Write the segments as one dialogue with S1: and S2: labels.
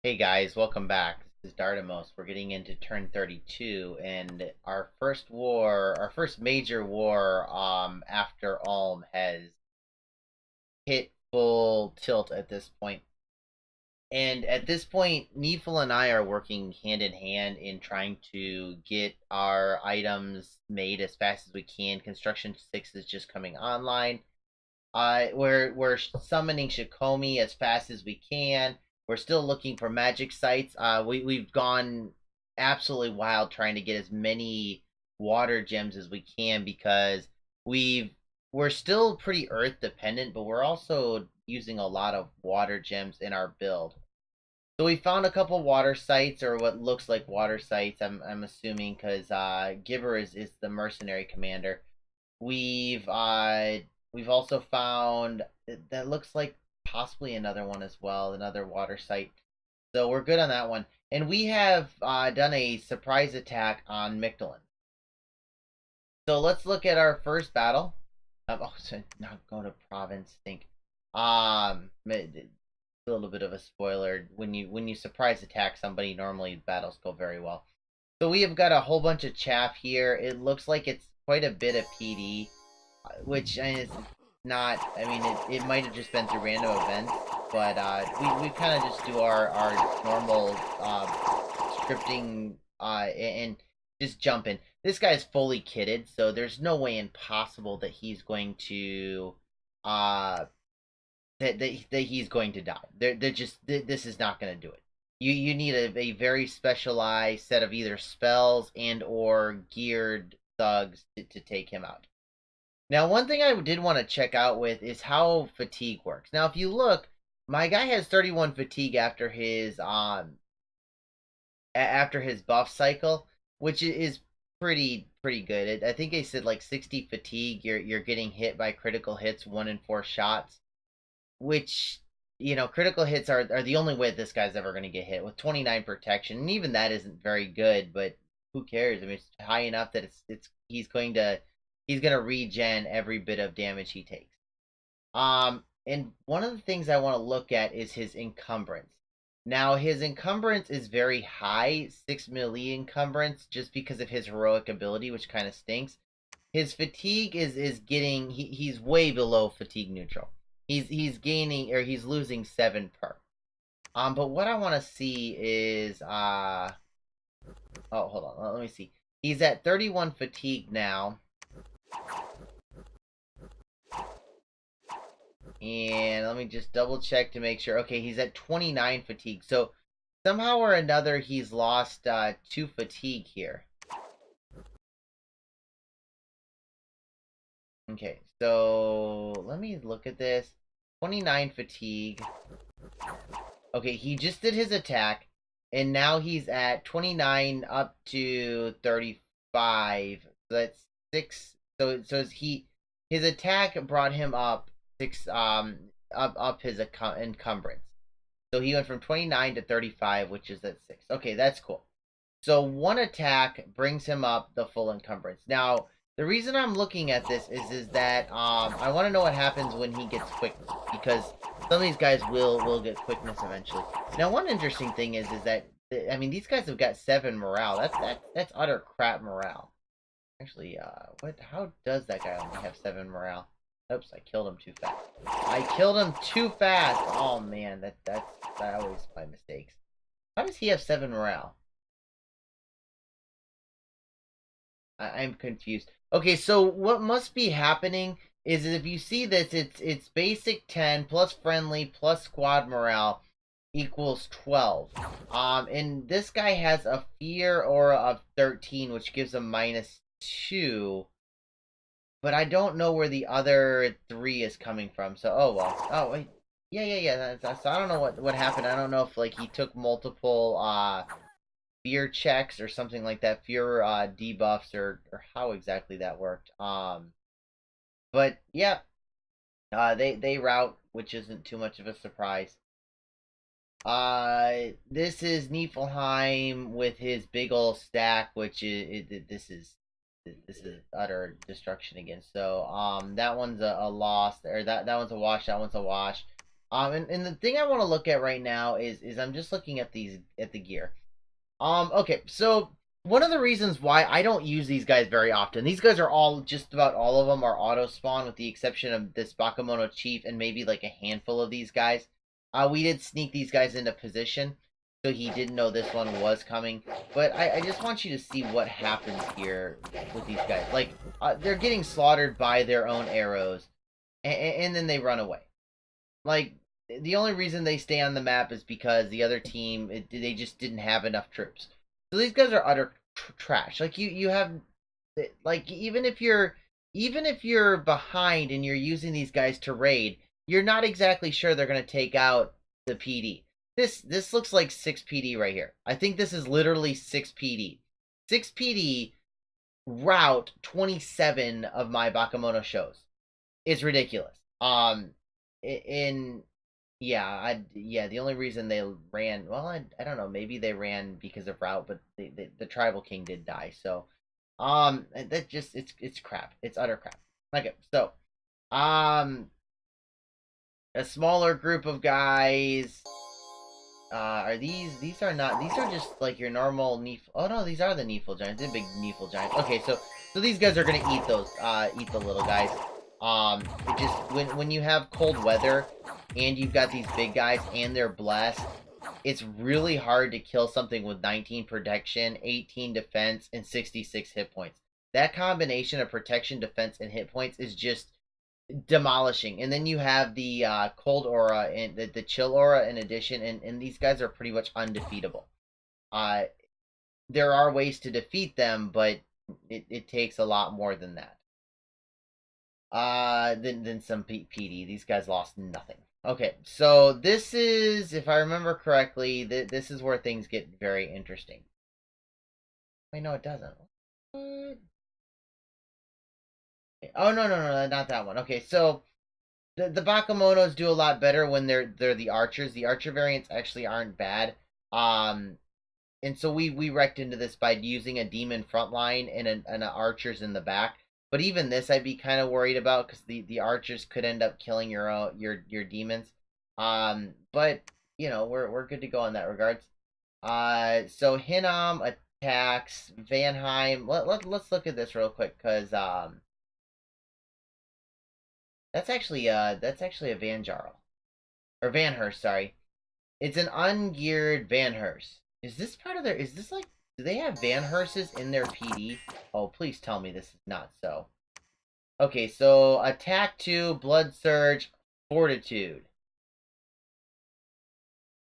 S1: Hey guys, welcome back. This is Dardamos. We're getting into turn 32 and our first major war after Ulm has hit full tilt at this point. And at this point, Neefel and I are working hand in hand in trying to get our items made as fast as we can. Construction 6 is just coming online. We're summoning Shikomi as fast as we can. We're still looking for magic sites. We've gone absolutely wild trying to get as many water gems as we can because we're still pretty earth dependent, but we're also using a lot of water gems in our build. So we found a couple water sites, or what looks like water sites. I'm assuming because Gibber is the mercenary commander. We've also found that looks like possibly another one as well, another water site. So we're good on that one. And we have done a surprise attack on Mictlan. So let's look at our first battle. Oh, so not going to province. Think. A little bit of a spoiler. When you surprise attack somebody, normally battles go very well. So we have got a whole bunch of chaff here. It looks like it's quite a bit of PD, which is not. I mean, it might have just been through random events, but we kind of just do our normal scripting and just jump in. This guy's fully kitted, so there's no way impossible that he's going to uh that he's going to die. They're just this is not going to do it. You need a very specialized set of either spells and or geared thugs to take him out. Now, one thing I did want to check out with is how fatigue works. Now, if you look, my guy has 31 fatigue after his buff cycle, which is pretty good. I think they said like 60 fatigue. You're getting hit by critical hits 1 in 4 shots, which critical hits are the only way this guy's ever going to get hit with 29 protection, and even that isn't very good. But who cares? I mean, it's high enough that it's he's going to regen every bit of damage he takes. And one of the things I want to look at is his encumbrance. Now, his encumbrance is very high, 6 melee encumbrance, just because of his heroic ability, which kind of stinks. His fatigue is getting he's way below fatigue neutral. He's gaining, or he's losing 7 per. But what I want to see is oh, hold on, let me see. He's at 31 fatigue now. And let me just double check to make sure. Okay, he's at 29 fatigue. So somehow or another, he's lost 2 fatigue here. Okay, so let me look at this. 29 fatigue. Okay, he just did his attack, and now he's at 29 up to 35. So that's 6. So his attack brought him up 6 up his encumbrance. So he went from 29 to 35, which is at 6. Okay, that's cool. So one attack brings him up the full encumbrance. Now, the reason I'm looking at this is that I want to know what happens when he gets quickness, because some of these guys will get quickness eventually. Now, one interesting thing is that I mean, these guys have got 7 morale. That's utter crap morale. Actually, what? How does that guy only have 7 morale? Oops, I killed him too fast. I killed him too fast. Oh man, that's always my mistakes. How does he have 7 morale? I'm confused. Okay, so what must be happening is if you see this, it's basic 10 plus friendly plus squad morale equals 12. And this guy has a fear aura of 13, which gives him -2. But I don't know where the other 3 is coming from. So, oh well. Oh wait, yeah. So I don't know what happened. I don't know if like he took multiple fear checks or something like that, fear debuffs, or how exactly that worked. But yeah, they route, which isn't too much of a surprise. This is Niflheim with his big old stack, which this is utter destruction again. So that one's a loss, or that one's a wash. That one's a wash. And the thing I want to look at right now is I'm just looking at the gear. Okay, so one of the reasons why I don't use these guys very often, these guys are all, just about all of them are auto spawn with the exception of this Bakemono Chief and maybe like a handful of these guys. We did sneak these guys into position, so he didn't know this one was coming. But I just want you to see what happens here with these guys. Like, they're getting slaughtered by their own arrows, and then they run away. Like, the only reason they stay on the map is because the other team, they just didn't have enough troops. So these guys are utter trash. Like, you have, like, even if you're behind and you're using these guys to raid, you're not exactly sure they're going to take out the PD. This looks like 6 PD right here. I think this is literally 6 PD. 6 PD route 27 of my Bakemono shows. It's ridiculous. In yeah, the only reason they ran, well, I don't know, maybe they ran because of route, but the tribal king did die. So that just, it's crap. It's utter crap. Okay, so um a smaller group of guys. Are these are not, these are just like your normal Neef. Oh no, these are the Neefle giants. They're big Neefle giants. Okay, so these guys are gonna eat those, eat the little guys. It just, when you have cold weather and you've got these big guys and they're blessed, it's really hard to kill something with 19 protection, 18 defense, and 66 hit points. That combination of protection, defense, and hit points is just demolishing. And then you have the cold aura and the chill aura in addition, and these guys are pretty much undefeatable. Uh, there are ways to defeat them, but it takes a lot more than that. Than some PD. These guys lost nothing. Okay, so this is, if I remember correctly, this is where things get very interesting. Wait, no, it doesn't. What? Oh, no, not that one. Okay, so the Bakemonos do a lot better when they're the archers. The archer variants actually aren't bad. And so we wrecked into this by using a demon front line and a archers in the back. But even this, I'd be kind of worried about because the archers could end up killing your demons. But we're good to go in that regards. So Hinnom attacks Vanheim. Let's look at this real quick because that's actually a Van Jarl or Van Hurst. Sorry, it's an ungeared Van Hurst. Is this part of their? Is this like? Do they have Van Hearses in their PD? Oh, please tell me this is not so. Okay, so attack 2, blood surge, fortitude.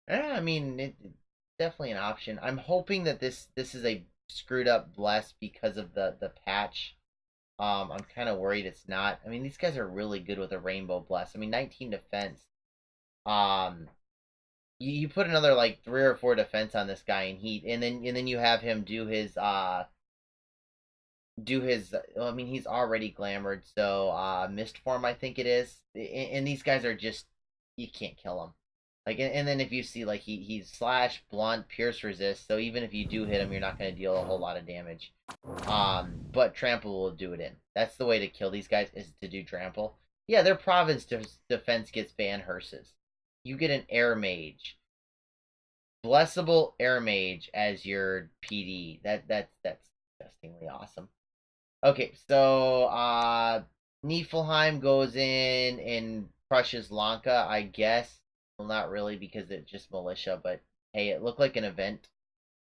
S1: I mean, it's definitely an option. I'm hoping that this is a screwed up bless because of the patch. I'm kind of worried it's not. I mean, these guys are really good with a rainbow bless. I mean, 19 defense. Um, you put another like 3 or 4 defense on this guy and then you have him do his well, I mean, he's already glamored, so mist form, I think it is. And these guys are just, you can't kill him. Like, and then if you see, like, he's slash, blunt, pierce, resist, so even if you do hit him, you're not going to deal a whole lot of damage. But trample will do it in. That's the way to kill these guys, is to do trample. Yeah, their province defense gets Van Hearses. You get an air mage, blessable air mage as your PD. That's disgustingly awesome. Okay, so Niflheim goes in and crushes Lanka, I guess. Well, not really because it's just militia, but hey, it looked like an event.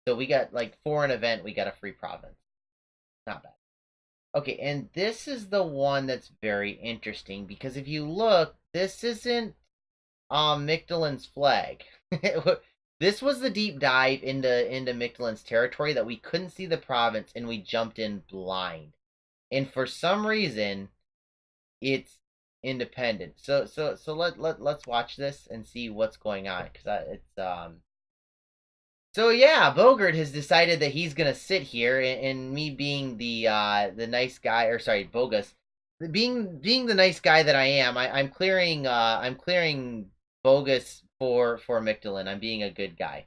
S1: So we got, like, for an event, we got a free province. Not bad. Okay, and this is the one that's very interesting because if you look, this isn't Mictlan's flag. This was the deep dive into Mictlan's territory that we couldn't see the province and we jumped in blind. And for some reason, it's independent. So let's watch this and see what's going on because it's. So yeah, Bogart has decided that he's gonna sit here, and me being the nice guy, or sorry, Bogus, being the nice guy that I am, I'm clearing Bogus for Mictlan. I'm being a good guy.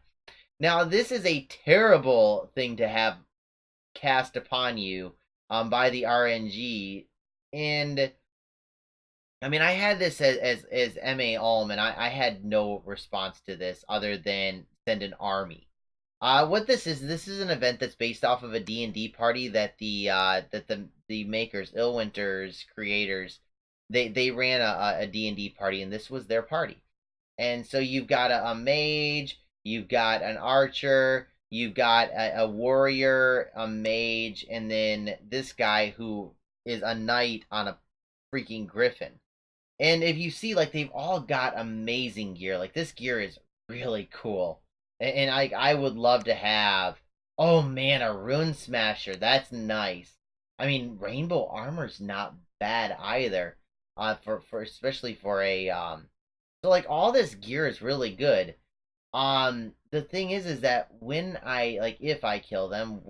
S1: Now this is a terrible thing to have cast upon you by the RNG, and I mean, I had this as MA Ulm, and I had no response to this other than send an army. What this is an event that's based off of a D&D party that the makers, Illwinter's creators, they ran a D&D party, and this was their party. And so you've got a mage, you've got an archer, you've got a warrior, a mage, and then this guy who is a knight on a freaking griffin. And if you see, like, they've all got amazing gear. Like, this gear is really cool. And I would love to have. Oh man, a rune smasher. That's nice. I mean, rainbow armor's not bad either. For especially for a So like all this gear is really good. The thing is that when I like if I kill them,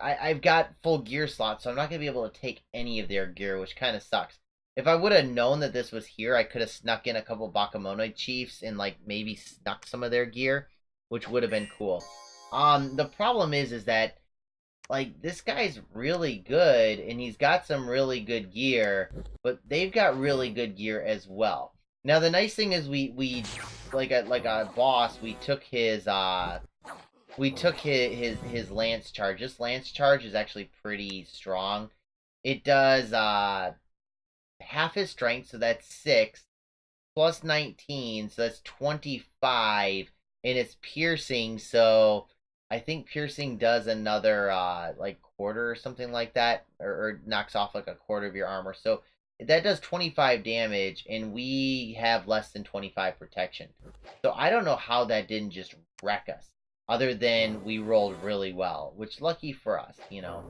S1: I've got full gear slots, so I'm not gonna be able to take any of their gear, which kind of sucks. If I would have known that this was here, I could have snuck in a couple Bakamono chiefs and like maybe snuck some of their gear, which would have been cool. The problem is that like this guy's really good and he's got some really good gear, but they've got really good gear as well. Now the nice thing is we like a boss, we took his lance charge. This lance charge is actually pretty strong. It does half his strength, so that's 6 plus 19, so that's 25, and it's piercing, so I think piercing does another like quarter or something like that, or knocks off like a quarter of your armor. So that does 25 damage, and we have less than 25 protection. So I don't know how that didn't just wreck us, other than we rolled really well, which lucky for us, you know.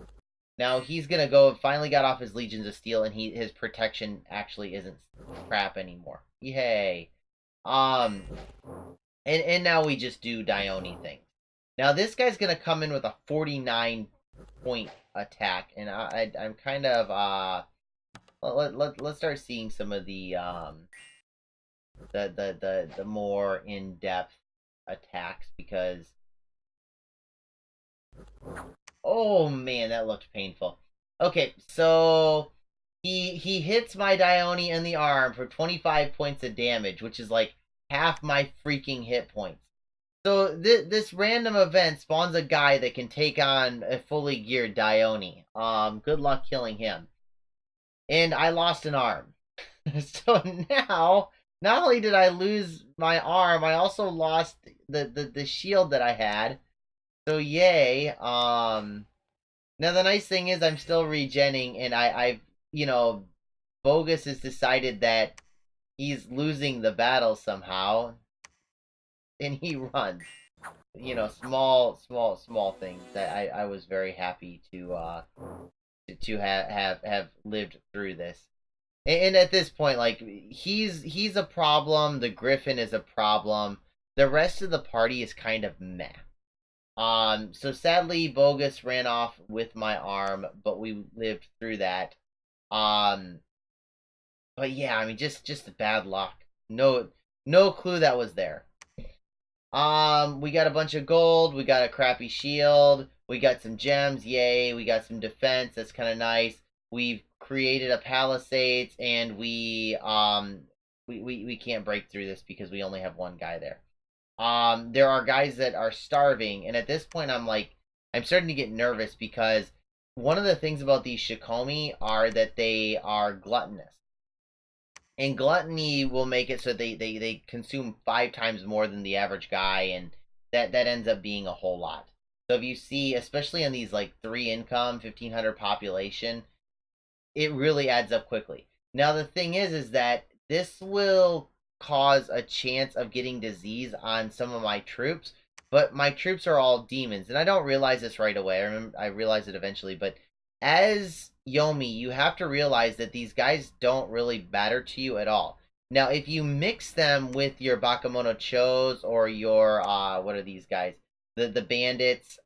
S1: Now he's gonna go. Finally got off his Legions of Steel, and his protection actually isn't crap anymore. Yay! Um, and now we just do Dione things. Now this guy's gonna come in with a 49 point attack, and I'm kind of let's start seeing some of the more in depth attacks because oh man, that looked painful. Okay, so he hits my Dione in the arm for 25 points of damage, which is like half my freaking hit points. So this random event spawns a guy that can take on a fully geared Dione. Good luck killing him. And I lost an arm. So now, not only did I lose my arm, I also lost the shield that I had. So yay. Now the nice thing is I'm still regenning, and I've you know, Bogus has decided that he's losing the battle somehow, and he runs. You know, small things that I was very happy to have lived through this. And at this point, like he's a problem. The Griffin is a problem. The rest of the party is kind of meh. So sadly, Bogus ran off with my arm, but we lived through that. Um, but yeah, I mean, just bad luck. No clue that was there. We got a bunch of gold. We got a crappy shield. We got some gems. Yay! We got some defense. That's kind of nice. We've created a palisades, and we can't break through this because we only have one guy there. There are guys that are starving, and at this point, I'm starting to get nervous because one of the things about these Shikomi are that they are gluttonous. And gluttony will make it so they consume 5 times more than the average guy, and that ends up being a whole lot. So if you see, especially on these like 3 income, 1500 population, it really adds up quickly. Now the thing is that this will cause a chance of getting disease on some of my troops, but my troops are all demons, and I don't realize this right away. I realize it eventually, but as Yomi, you have to realize that these guys don't really matter to you at all. Now, if you mix them with your Bakemono Chos or your what are these guys? The bandits,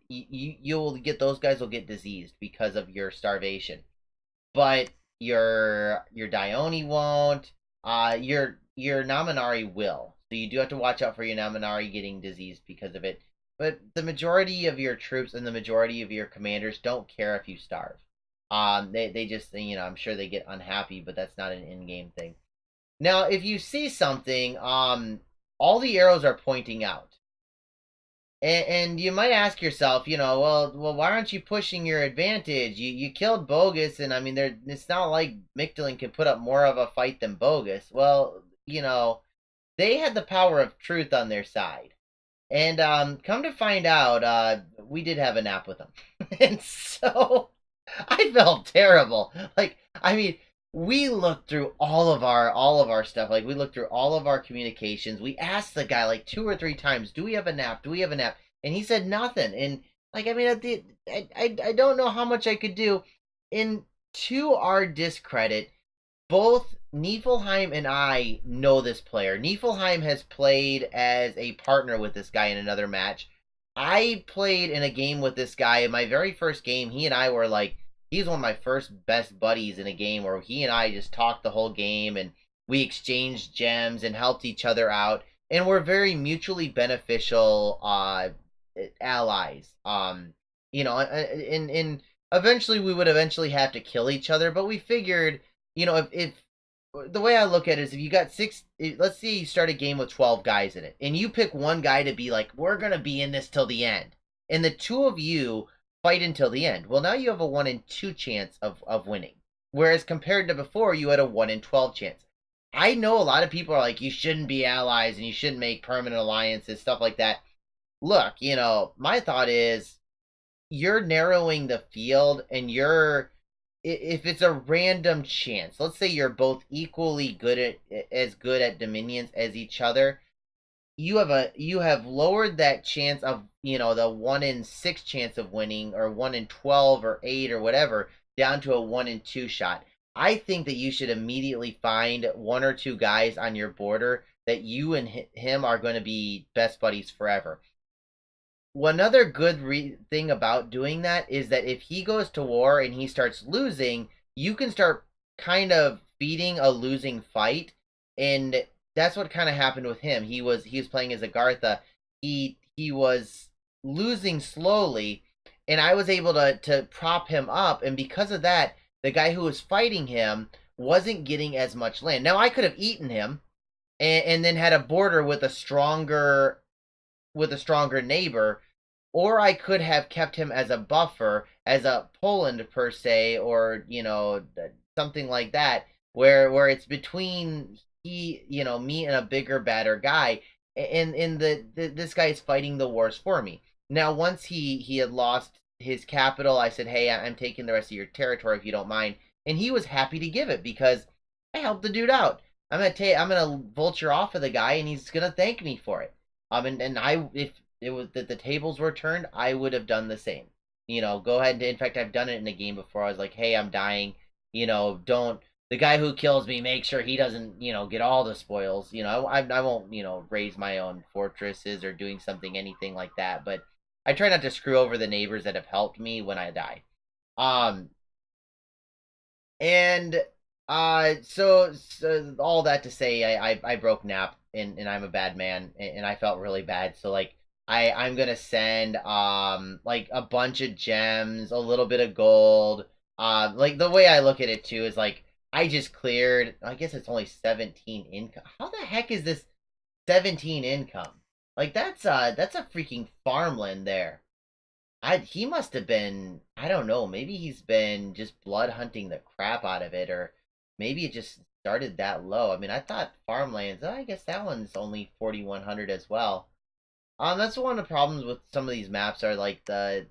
S1: you'll get those guys will get diseased because of your starvation. But your Dione won't. Your Naminari will. So you do have to watch out for your Naminari getting diseased because of it. But the majority of your troops and the majority of your commanders don't care if you starve. They just, I'm sure they get unhappy, but that's not an in-game thing. Now, if you see something, all the arrows are pointing out. And you might ask yourself, well, why aren't you pushing your advantage? You killed Bogus, and I mean, it's not like Mictlan can put up more of a fight than Bogus. Well, they had the power of truth on their side. And come to find out, we did have a nap with them. And so I felt terrible. Like, I mean, we looked through all of our stuff. Like, we looked through all of our communications. We asked the guy like 2 or 3 times, "Do we have a nap? Do we have a nap?" And he said nothing. And like, I mean, I don't know how much I could do. And to our discredit, both Niflheim and I know this player. Niflheim has played as a partner with this guy in another match. I played in a game with this guy. In my very first game, he and I were like, he's one of my first best buddies in a game where he and I just talked the whole game and we exchanged gems and helped each other out. And we're very mutually beneficial allies. And eventually we would eventually have to kill each other, but we figured, if the way I look at it is, if you got let's say you start a game with 12 guys in it, and you pick one guy to be like, we're going to be in this till the end, and the two of you fight until the end. Well, now you have a 1 in 2 chance of winning. Whereas compared to before, you had a 1 in 12 chance. I know a lot of people are like, you shouldn't be allies and you shouldn't make permanent alliances, stuff like that. Look, my thought is, you're narrowing the field, and if it's a random chance, let's say you're both equally good at dominions as each other, you have lowered that chance of, the 1 in 6 chance of winning, or 1 in 12 or 8 or whatever, down to a 1 in 2 shot. I think that you should immediately find 1 or 2 guys on your border that you and him are going to be best buddies forever. One other good thing about doing that is that if he goes to war and he starts losing, you can start kind of feeding a losing fight, and that's what kind of happened with him. He was playing as Agartha. He was losing slowly, and I was able to prop him up, and because of that, the guy who was fighting him wasn't getting as much land. Now I could have eaten him, and then had a border with a stronger neighbor, or I could have kept him as a buffer, as a Poland per se, or something like that, where it's between me and a bigger, badder guy, and this guy is fighting the wars for me. Now, once he had lost his capital, I said, "Hey, I'm taking the rest of your territory if you don't mind," and he was happy to give it because I helped the dude out. I'm gonna vulture off of the guy, and he's gonna thank me for it. And I, if it was that the tables were turned, I would have done the same. Go ahead. In fact, I've done it in a game before. I was like, "Hey, I'm dying. Don't the guy who kills me, make sure he doesn't, get all the spoils. I won't, raise my own fortresses or doing anything like that. But I try not to screw over the neighbors that have helped me when I die. Um, and so all that to say, I broke Nap, and I'm a bad man, and I felt really bad. So like, I'm gonna send like a bunch of gems, a little bit of gold. Like, the way I look at it too is like, I just cleared. I guess it's only 17 income. How the heck is this 17 income? Like, that's a freaking farmland there. He must have been, I don't know, maybe he's been just blood hunting the crap out of it, or maybe it just started that low. I mean, I thought farmlands, I guess that one's only 4100 as well. That's one of the problems with some of these maps, are like the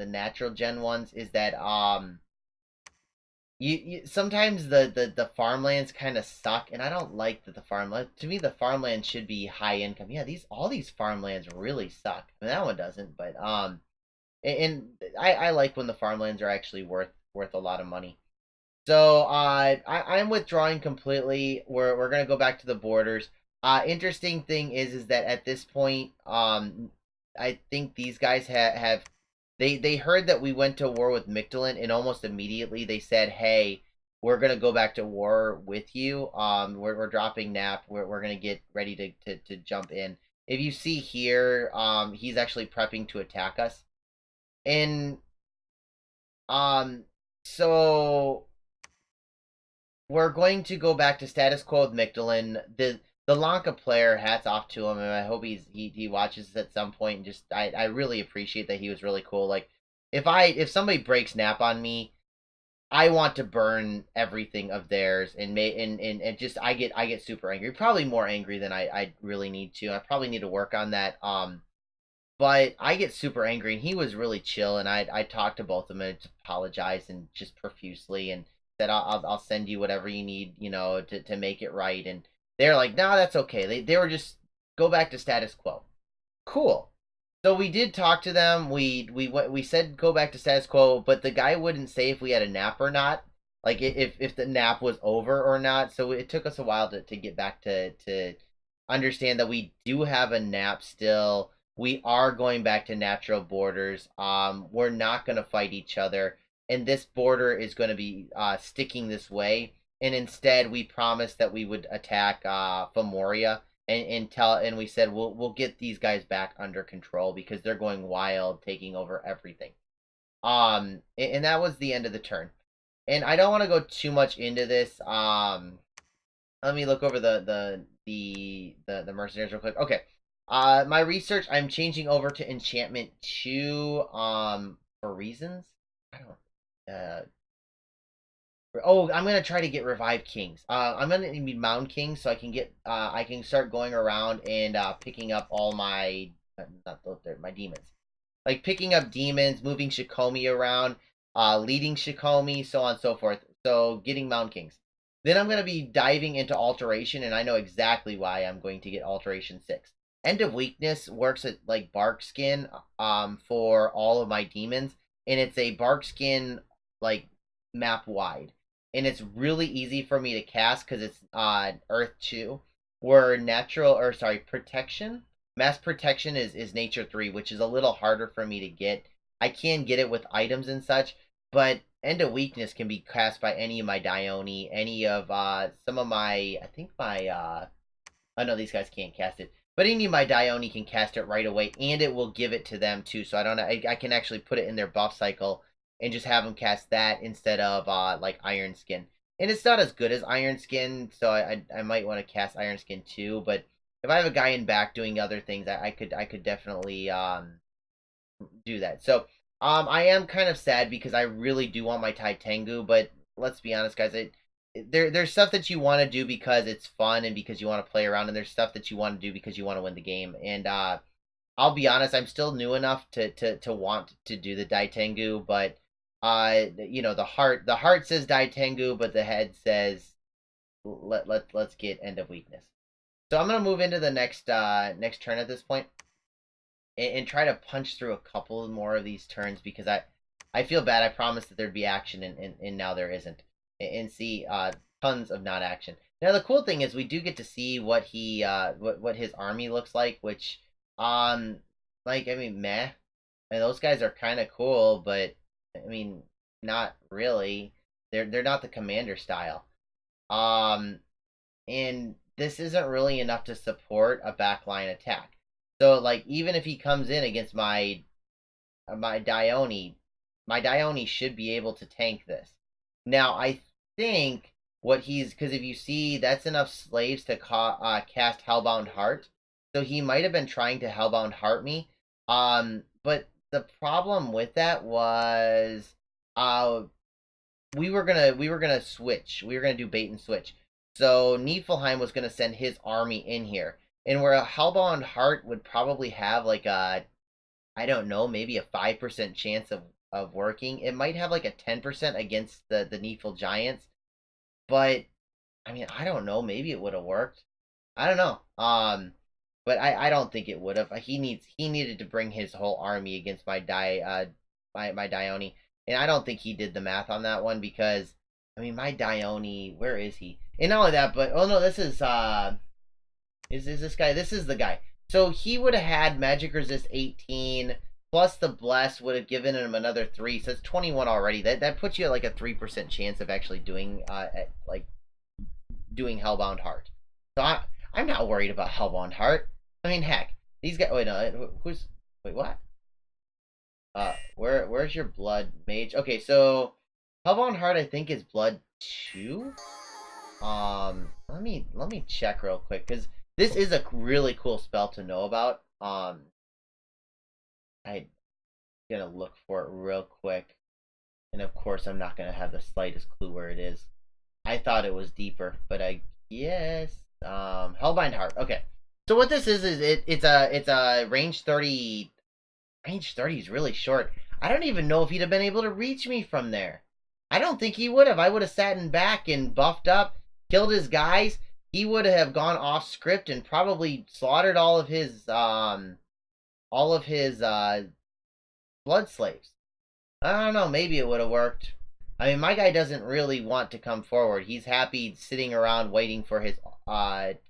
S1: natural gen ones, is that you sometimes the farmlands kind of suck, and I don't like that. The farmland, to me, the farmland should be high income. Yeah, all these farmlands really suck. I mean, that one doesn't, but and I like when the farmlands are actually worth a lot of money. So I'm withdrawing completely. We're gonna go back to the borders. Interesting thing is that at this point, I think these guys have they heard that we went to war with Mictlan, and almost immediately they said, "Hey, we're gonna go back to war with you. We're dropping Nap. We're gonna get ready to jump in." If you see here, he's actually prepping to attack us. And So we're going to go back to status quo with Mictolin. The Lanka player, hats off to him, and I hope he watches this at some point. And just I really appreciate that he was really cool. Like if somebody breaks nap on me, I want to burn everything of theirs and just I get super angry. Probably more angry than I really need to. I probably need to work on that. But I get super angry, and he was really chill. And I talked to both of them and apologized and just profusely and said I'll send you whatever you need, to make it right. And they're like, no, that's okay. They were just go back to status quo. Cool. So we did talk to them. We said go back to status quo, but the guy wouldn't say if we had a nap or not. Like if the nap was over or not. So it took us a while to get back to understand that we do have a nap still. We are going back to natural borders. We're not going to fight each other, and this border is going to be sticking this way. And instead, we promised that we would attack Famoria and we said we'll get these guys back under control because they're going wild, taking over everything. And that was the end of the turn. And I don't want to go too much into this. Let me look over the mercenaries real quick. Okay. My research, I'm changing over to enchantment 2 for reasons. I don't I'm gonna try to get revived kings. I'm gonna need mound kings so I can start going around and picking up all my not those there my demons, like picking up demons, moving Shikomi around, leading Shikomi, so on and so forth. So getting mound kings. Then I'm gonna be diving into alteration, and I know exactly why I'm going to get alteration 6. End of weakness works at like bark skin for all of my demons, and it's a bark skin like map wide, and it's really easy for me to cast because it's Earth 2, where protection, mass protection is Nature 3, which is a little harder for me to get. I can get it with items and such, but End of Weakness can be cast by any of my Dione, any of some of my, I think my, I know these guys can't cast it, but any of my Dione can cast it right away, and it will give it to them too, so I can actually put it in their buff cycle and just have them cast that instead of like Iron Skin. And it's not as good as Iron Skin, so I might want to cast Iron Skin too. But if I have a guy in back doing other things, I could definitely do that. So I am kind of sad because I really do want my Tai Tengu, but let's be honest, guys. There's stuff that you want to do because it's fun and because you want to play around, and there's stuff that you want to do because you want to win the game. And I'll be honest, I'm still new enough to want to do the Dai Tengu, but the heart says Dai Tengu, but the head says let's get End of Weakness. So I'm gonna move into the next turn at this point, and try to punch through a couple more of these turns because I feel bad. I promised that there'd be action, and now there isn't, and see tons of not action. Now the cool thing is we do get to see what what his army looks like, which like I mean meh. And those guys are kind of cool, but I mean, not really. They're not the commander style. Um, and this isn't really enough to support a backline attack. So like even if he comes in against my Dione, my Dione should be able to tank this. Now I think what he's because if you see that's enough slaves to cast Hellbound Heart, so he might have been trying to Hellbound Heart me. But the problem with that was we were gonna switch. We were gonna do bait and switch. So Niflheim was gonna send his army in here. And where a Hellbound Heart would probably have like a I don't know, maybe a 5% chance of working. It might have like a 10% against the Nifl Giants. But I mean, I don't know, maybe it would have worked. I don't know. But I don't think it would have. He needed to bring his whole army against my my Dione, and I don't think he did the math on that one because I mean my Dione, where is he? And not only that, but oh no, this is this guy? This is the guy. So he would have had magic resist 18 plus the bless would have given him another 3, so it's 21 already. That puts you at like a 3% chance of actually doing doing Hellbound Heart. So I'm not worried about Hellbound Heart. I mean, heck, these guys. Wait, no, wait, what? Where's your blood mage? Okay, so Hellbound Heart, I think, is blood 2. Let me check real quick because this is a really cool spell to know about. I'm gonna look for it real quick, and of course, I'm not gonna have the slightest clue where it is. I thought it was deeper, but I guess Hellbind Heart. Okay, so what this is it's a range 30. Range 30 is really short. I don't even know if he'd have been able to reach me from there. I don't think he would have. I would have sat in back and buffed up, killed his guys. He would have gone off script and probably slaughtered all of his blood slaves. I don't know. Maybe it would have worked. I mean, my guy doesn't really want to come forward. He's happy sitting around waiting for his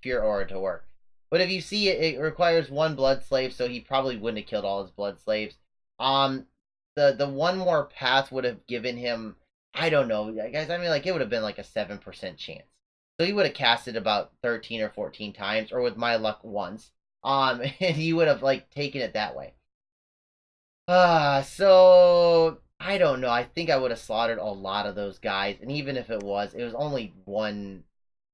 S1: fear aura to work. But if you see it, it requires one blood slave, so he probably wouldn't have killed all his blood slaves. Um, the one more path would have given him, I don't know, guys. I mean, like it would have been like a 7% chance. So he would have cast it about 13 or 14 times, or with my luck once. And he would have like taken it that way. So I don't know. I think I would have slaughtered a lot of those guys, and even if it was only one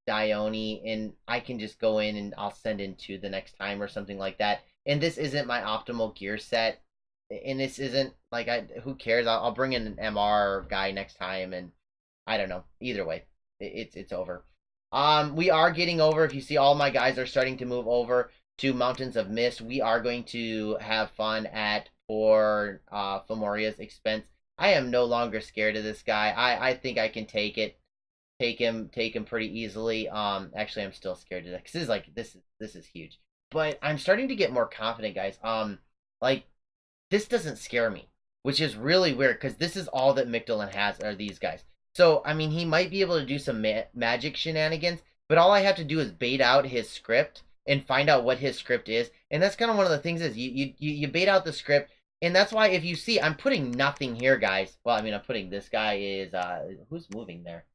S1: Dione, and I can just go in and I'll send in two the next time or something like that. And this isn't my optimal gear set, and this isn't like who cares? I'll bring in an MR guy next time, and I don't know. Either way, it's over. We are getting over. If you see, all my guys are starting to move over to Mountains of Mist. We are going to have fun at for Fomoria's expense. I am no longer scared of this guy. I think I can take it, take him pretty easily. Actually, I'm still scared of that because this is huge. But I'm starting to get more confident, guys. Like this doesn't scare me, which is really weird because this is all that Mictlan has are these guys. So I mean, he might be able to do some magic shenanigans, but all I have to do is bait out his script and find out what his script is. And that's kind of one of the things is you bait out the script, and that's why if you see, I'm putting nothing here, guys. Well, I mean, I'm putting this guy is who's moving there?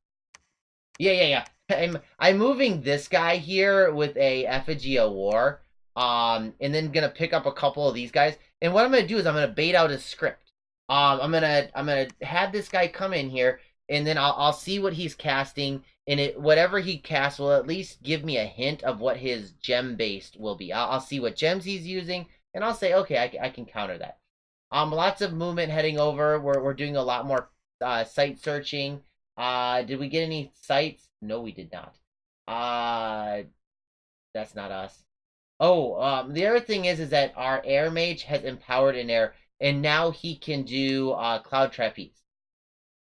S1: Yeah. I'm moving this guy here with a effigy of war. And then gonna pick up a couple of these guys. And what I'm gonna do is I'm gonna bait out his script. I'm gonna have this guy come in here, and then I'll see what he's casting, and whatever he casts will at least give me a hint of what his gem based will be. I'll see what gems he's using, and I'll say, okay, I can counter that. Lots of movement heading over. We're doing a lot more site searching. Did we get any sites? No, we did not. That's not us. Oh, the other thing is that our air mage has empowered an air, and now he can do cloud trapeze.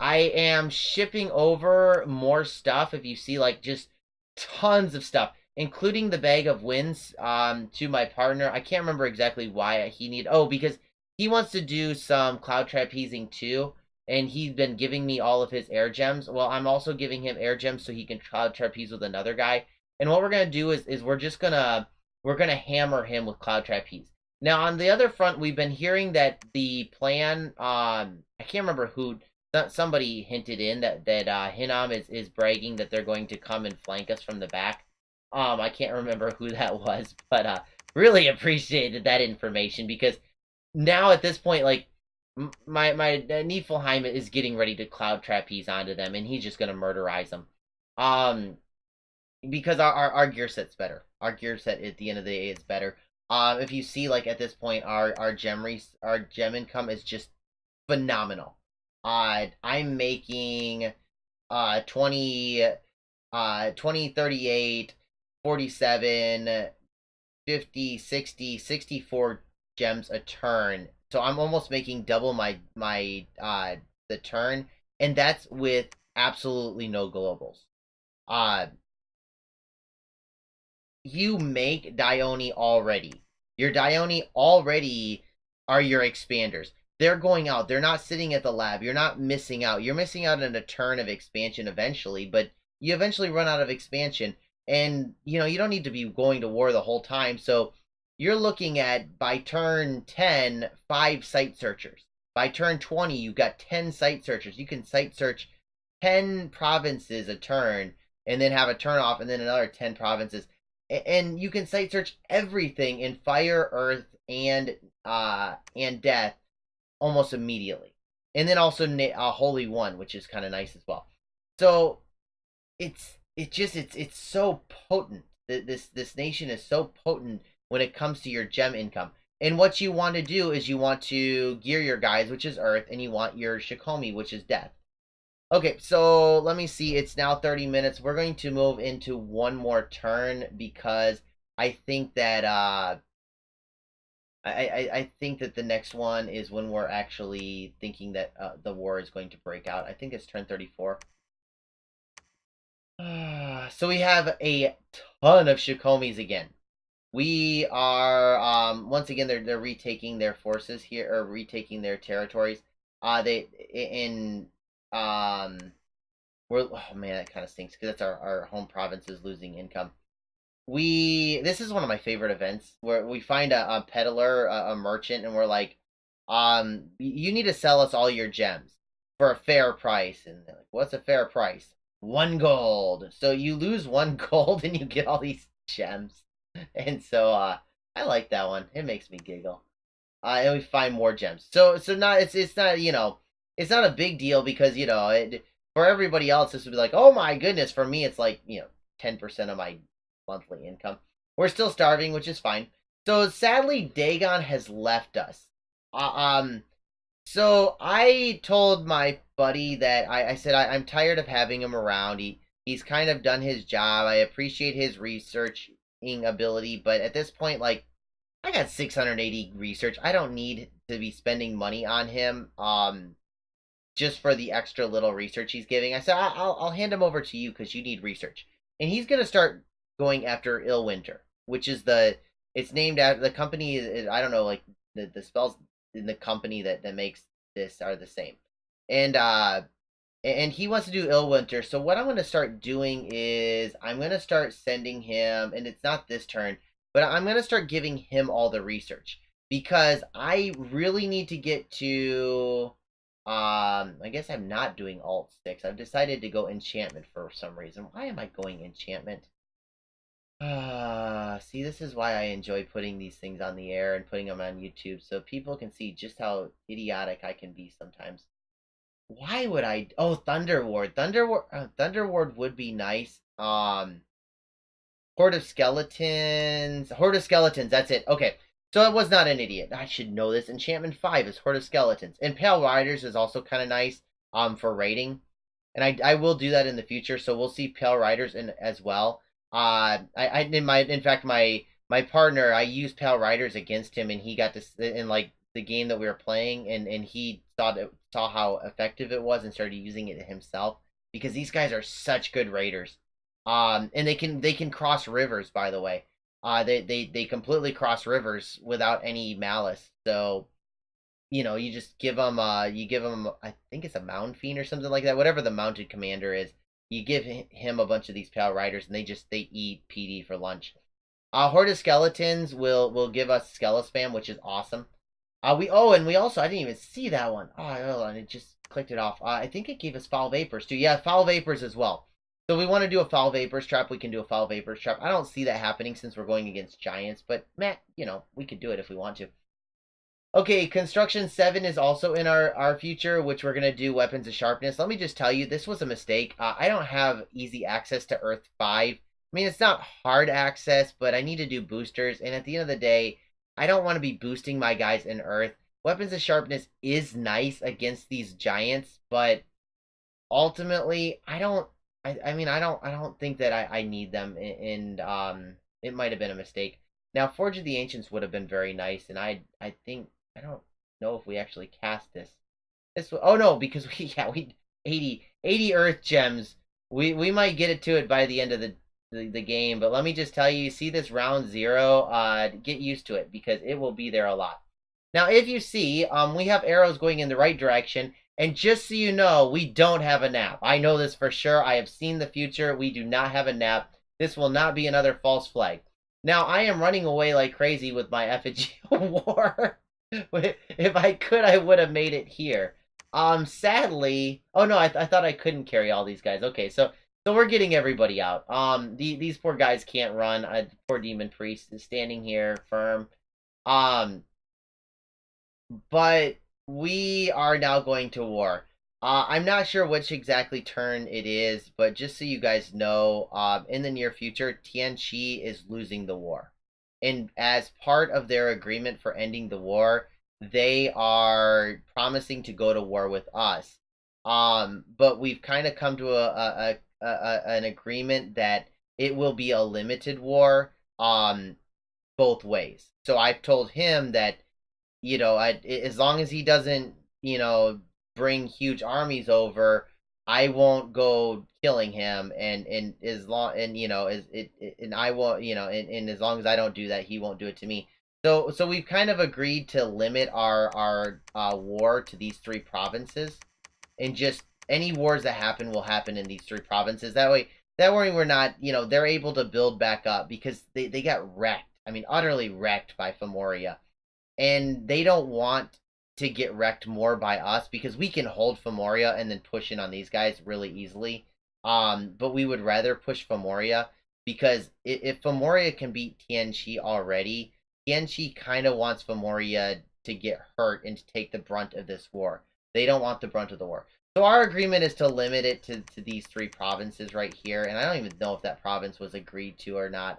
S1: I am shipping over more stuff. If you see, like just tons of stuff, including the bag of winds, to my partner. I can't remember exactly why he need. Oh, because he wants to do some cloud trapezing too, and he's been giving me all of his air gems. Well, I'm also giving him air gems so he can cloud trapeze with another guy. And what we're gonna do is we're gonna hammer him with cloud trapeze. Now on the other front, we've been hearing that the plan. I can't remember who. Somebody hinted in that Hinam is bragging that they're going to come and flank us from the back. I can't remember who that was, but really appreciated that information because now at this point, like my Niflheim is getting ready to cloud trapeze onto them, and he's just gonna murderize them. Because our gear set's better. Our gear set at the end of the day is better. If you see, like at this point, our gem income is just phenomenal. I'm making 20, 20, 38, 47, 50, 60, 64 gems a turn. So I'm almost making double my the turn, and that's with absolutely no globals. Uh you make Dione already. Your Dione already are your expanders. They're going out. They're not sitting at the lab. You're not missing out. You're missing out on a turn of expansion eventually, but you eventually run out of expansion. And, you don't need to be going to war the whole time. So you're looking at, by turn 10, 5 site searchers. By turn 20, you've got 10 site searchers. You can site search 10 provinces a turn, and then have a turn off, and then another 10 provinces. And you can site search everything in fire, earth, and death almost immediately. and then also Holy One, which is kind of nice as well. So it's so potent. This nation is so potent when it comes to your gem income. And what you want to do is you want to gear your guys, which is Earth, and you want your Shikomi, which is Death. Okay, so let me see. It's now 30 minutes. We're going to move into one more turn because I think that I think that the next one is when we're actually thinking that the war is going to break out. I think it's turn 34. So we have a ton of Shikomis again. We are once again they're retaking their forces here, or retaking their territories. They in we're, oh man, that kind of stinks because that's our home province is losing income. This is one of my favorite events where we find a peddler, a merchant, and we're like, you need to sell us all your gems for a fair price. And they're like, what's a fair price? 1 gold. So you lose 1 gold and you get all these gems. And so I like that one. It makes me giggle. And we find more gems. So not it's not, it's not a big deal because for everybody else this would be like, oh my goodness. For me it's like 10% of my monthly income. We're still starving, which is fine. So sadly, Dagon has left us. So I told my buddy that I said I'm tired of having him around. He's kind of done his job. I appreciate his researching ability, but at this point, like, I got 680 research. I don't need to be spending money on him. Just for the extra little research he's giving. I said I'll hand him over to you because you need research, and he's gonna start going after Illwinter, which is it's named after the company. I don't know, like the spells in the company that makes this are the same, and he wants to do Illwinter. So what I'm going to start doing is I'm going to start sending him, and it's not this turn, but I'm going to start giving him all the research because I really need to get to. I guess I'm not doing Alt 6. I've decided to go enchantment for some reason. Why am I going enchantment? See, this is why I enjoy putting these things on the air and putting them on YouTube so people can see just how idiotic I can be sometimes. Why would I? Oh, Thunder Ward. Thunder Ward would be nice. Horde of Skeletons. Horde of Skeletons, that's it. Okay. So I was not an idiot. I should know this. Enchantment 5 is Horde of Skeletons. And Pale Riders is also kind of nice for raiding. And I will do that in the future, so we'll see Pale Riders as well. In fact my partner, I used Pale Riders against him, and he got this in like the game that we were playing, and he saw how effective it was and started using it himself because these guys are such good raiders. And they can cross rivers, by the way. They completely cross rivers without any malice. So you just give them I think it's a Mound Fiend or something like that. Whatever the mounted commander is, you give him a bunch of these Pale Riders, and they eat PD for lunch. Horde of Skeletons will give us Skelespam, which is awesome. And we also, I didn't even see that one. Oh, hold on, it just clicked it off. I think it gave us Foul Vapors too. Yeah, Foul Vapors as well. So we want to do a Foul Vapors trap. We can do a Foul Vapors trap. I don't see that happening since we're going against giants, but meh, we could do it if we want to. Okay, Construction 7 is also in our future, which we're going to do Weapons of Sharpness. Let me just tell you, this was a mistake. I don't have easy access to Earth 5. I mean, it's not hard access, but I need to do boosters, and at the end of the day, I don't want to be boosting my guys in Earth. Weapons of Sharpness is nice against these giants, but ultimately, I don't think that I need them, and it might have been a mistake. Now, Forge of the Ancients would have been very nice, and I don't know if we actually cast this. Oh no, because we 80 Earth Gems. We might get it to it by the end of the game, but let me just tell you, you see this round 0, get used to it because it will be there a lot. Now, if you see, we have arrows going in the right direction, and just so you know, we don't have a nap. I know this for sure. I have seen the future. We do not have a nap. This will not be another false flag. Now, I am running away like crazy with my effigy war. If I could, I would have made it here. Sadly, oh no, I thought I couldn't carry all these guys. Okay, so we're getting everybody out. These poor guys can't run. Poor Demon Priest is standing here firm. But we are now going to war. I'm not sure which exactly turn it is, but just so you guys know, in the near future, Tianqi is losing the war. And as part of their agreement for ending the war, they are promising to go to war with us. But we've kind of come to an agreement that it will be a limited war, both ways. So I've told him that as long as he doesn't, bring huge armies over, I won't go killing him, and as long and as and I won't, and as long as I don't do that, he won't do it to me. So we've kind of agreed to limit our war to these three provinces, and just any wars that happen will happen in these three provinces. That way we're not, they're able to build back up because they got wrecked. I mean, utterly wrecked by Femoria, and they don't want to get wrecked more by us because we can hold Femoria and then push in on these guys really easily. But we would rather push Femoria because if Femoria can beat Tianqi already, Tianqi kind of wants Femoria to get hurt and to take the brunt of this war. They don't want the brunt of the war. So our agreement is to limit it to these three provinces right here, and I don't even know if that province was agreed to or not.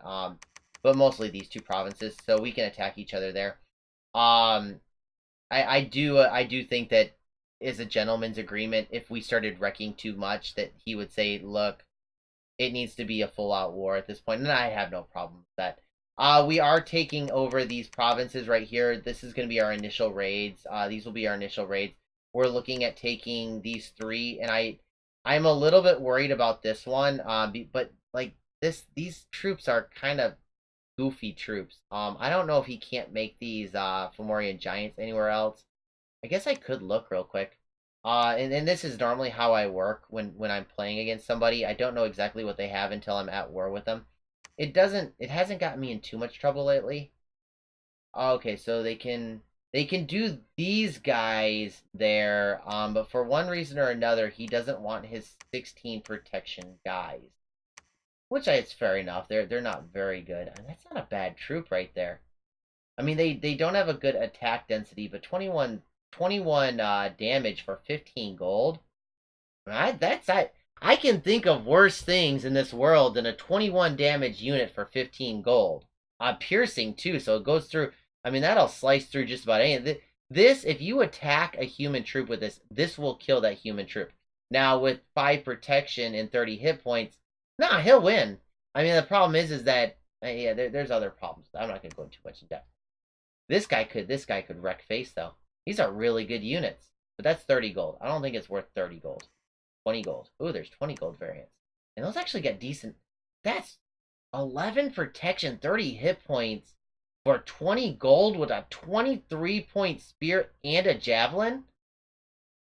S1: But mostly these two provinces, so we can attack each other there. Um, I do think that is a gentleman's agreement. If we started wrecking too much, that he would say, "Look, it needs to be a full-out war at this point," and I have no problem with that. We are taking over these provinces right here. This is going to be our initial raids. These will be our initial raids. We're looking at taking these three, and I'm a little bit worried about this one. But like these troops are kind of goofy troops. I don't know if he can't make these Fomorian Giants anywhere else. I guess I could look real quick. And this is normally how I work when I'm playing against somebody. I don't know exactly what they have until I'm at war with them. It hasn't gotten me in too much trouble lately. Okay, so they can do these guys there, but for one reason or another, he doesn't want his 16 protection guys. Which is fair enough. They're not very good. And that's not a bad troop right there. I mean, they don't have a good attack density, but 21 damage for 15 gold. I can think of worse things in this world than a 21 damage unit for 15 gold. Piercing too, so it goes through. I mean, that'll slice through just about anything. This, if you attack a human troop with this will kill that human troop. Now with 5 protection and 30 hit points, nah, he'll win. I mean, the problem is that yeah, there's other problems. I'm not gonna go into too much in depth. This guy could wreck face though. These are really good units, but that's 30 gold. I don't think it's worth 30 gold. 20 gold. Ooh, there's 20 gold variants, and those actually get decent. That's 11 protection, 30 hit points for 20 gold with a 23-point spear and a javelin.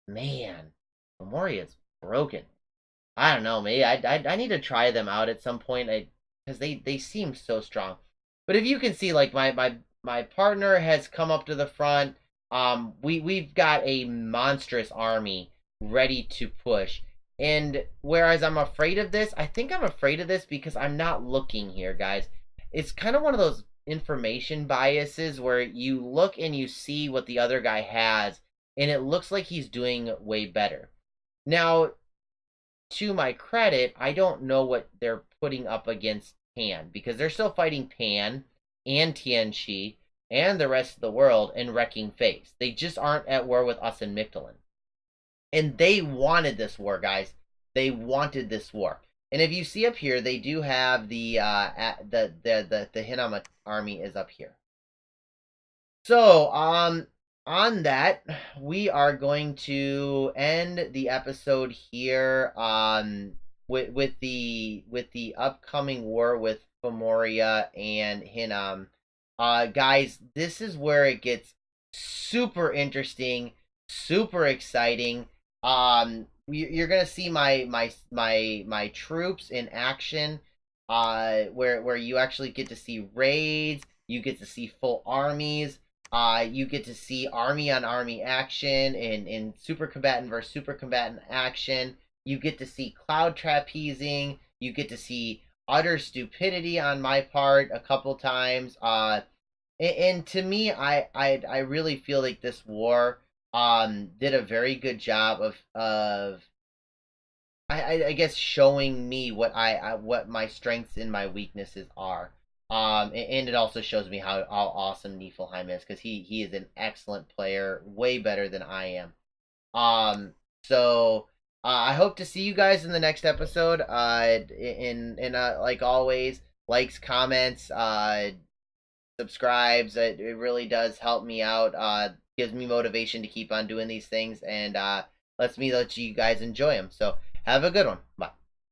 S1: Man, Memoria's broken. I don't know, maybe I need to try them out at some point. Because they seem so strong. But if you can see, like my partner has come up to the front. We've got a monstrous army ready to push. And whereas I'm afraid of this, I think I'm afraid of this because I'm not looking here, guys. It's kind of one of those information biases where you look and you see what the other guy has, and it looks like he's doing way better. Now, to my credit, I don't know what they're putting up against Pan, because they're still fighting Pan and Tianqi and the rest of the world and wrecking face. They just aren't at war with us and Mictlan. And they wanted this war, guys. They wanted this war. And if you see up here, they do have the Hinama army is up here. So, on that, we are going to end the episode here. With the upcoming war with Femoria and Hinam. Guys, this is where it gets super interesting, super exciting. You're gonna see my troops in action. Where you actually get to see raids, you get to see full armies. You get to see army on army action in super combatant versus super combatant action. You get to see cloud trapezing. You get to see utter stupidity on my part a couple times. And to me, I really feel like this war did a very good job of I guess showing me what my strengths and my weaknesses are. And it also shows me how awesome Niflheim is, because he is an excellent player, way better than I am. So I hope to see you guys in the next episode. In like always, likes, comments, subscribes. It really does help me out. Gives me motivation to keep on doing these things, and lets me let you guys enjoy them. So have a good one. Bye.